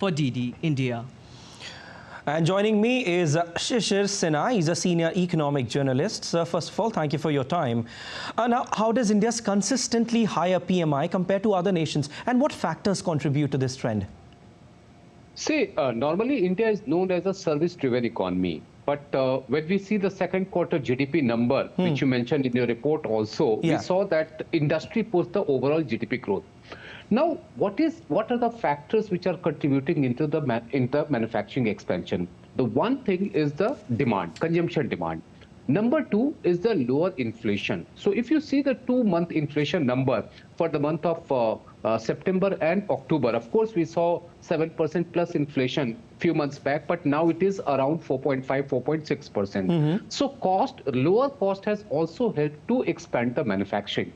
for DD India. And joining me is Shishir Sinha. He's a senior economic journalist. Sir, first of all, thank you for your time. Now, how does India's consistently higher PMI compare to other nations, and what factors contribute to this trend? See, normally India is known as a service-driven economy. But when we see the second quarter GDP number, which you mentioned in your report also, we saw that industry post the overall GDP growth. Now, what are the factors which are contributing into the manufacturing expansion? The one thing is the demand, consumption demand. Number two is the lower inflation. So if you see the 2-month inflation number for the month of September and October, of course, we saw 7% plus inflation few months back, but now it is around 4.5, 4.6%. So lower cost has also helped to expand the manufacturing.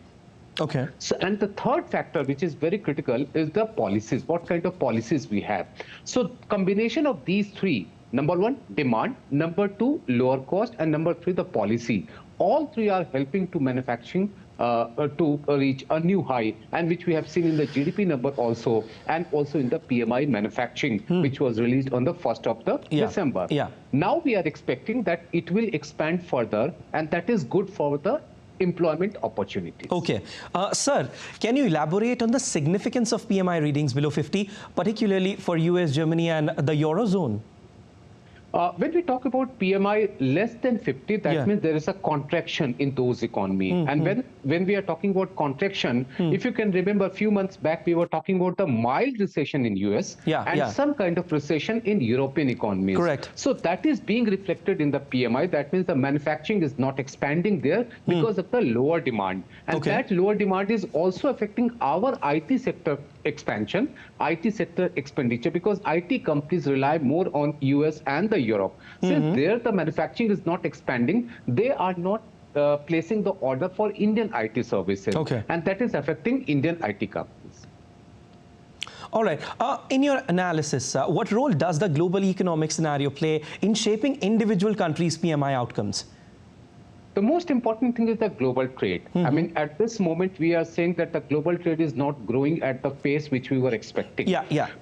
Okay. So, and the third factor, which is very critical, is the policies. What kind of policies we have? So combination of these three: number one, demand; number two, lower cost; and number three, the policy. All three are helping to manufacturing to reach a new high, and which we have seen in the GDP number also, and also in the PMI manufacturing, which was released on the 1st of December. Now we are expecting that it will expand further, and that is good for the employment opportunities. Okay. Sir, can you elaborate on the significance of PMI readings below 50, particularly for US, Germany, and the Eurozone? When we talk about PMI less than 50, that means there is a contraction in those economies. And when we are talking about contraction, if you can remember a few months back, we were talking about the mild recession in US and some kind of recession in European economies. Correct. So that is being reflected in the PMI. That means the manufacturing is not expanding there because of the lower demand. And that lower demand is also affecting our IT sector expansion, IT sector expenditure, because IT companies rely more on US and the Europe. Since there the manufacturing is not expanding, they are not placing the order for Indian IT services. And that is affecting Indian IT companies. All right. In your analysis, what role does the global economic scenario play in shaping individual countries' PMI outcomes? The most important thing is the global trade. I mean, at this moment, we are saying that the global trade is not growing at the pace which we were expecting.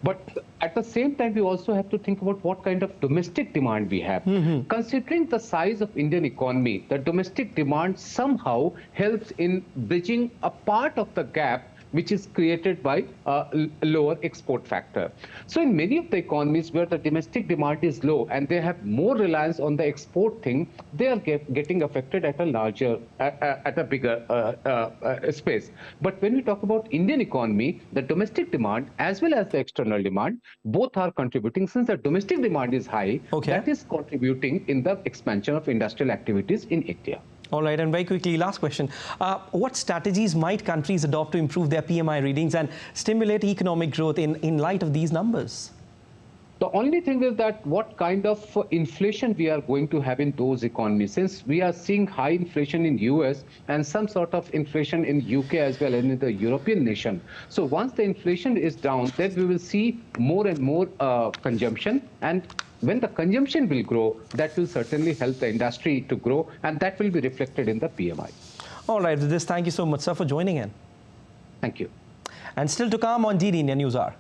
But at the same time, we also have to think about what kind of domestic demand we have. Considering the size of Indian economy, the domestic demand somehow helps in bridging a part of the gap which is created by a lower export factor. So in many of the economies where the domestic demand is low and they have more reliance on the export thing, they are getting affected at a larger, at a bigger space. But when we talk about Indian economy, the domestic demand as well as the external demand, both are contributing. Since the domestic demand is high, that is contributing in the expansion of industrial activities in India. All right, and very quickly, last question. What strategies might countries adopt to improve their PMI readings and stimulate economic growth in light of these numbers? The only thing is that what kind of inflation we are going to have in those economies. Since we are seeing high inflation in US and some sort of inflation in UK as well and in the European nation. So once the inflation is down, then we will see more and more consumption. And when the consumption will grow, that will certainly help the industry to grow, and that will be reflected in the PMI. All right, with this, thank you so much, sir, for joining in. Thank you. And still to come on DD India News Hour.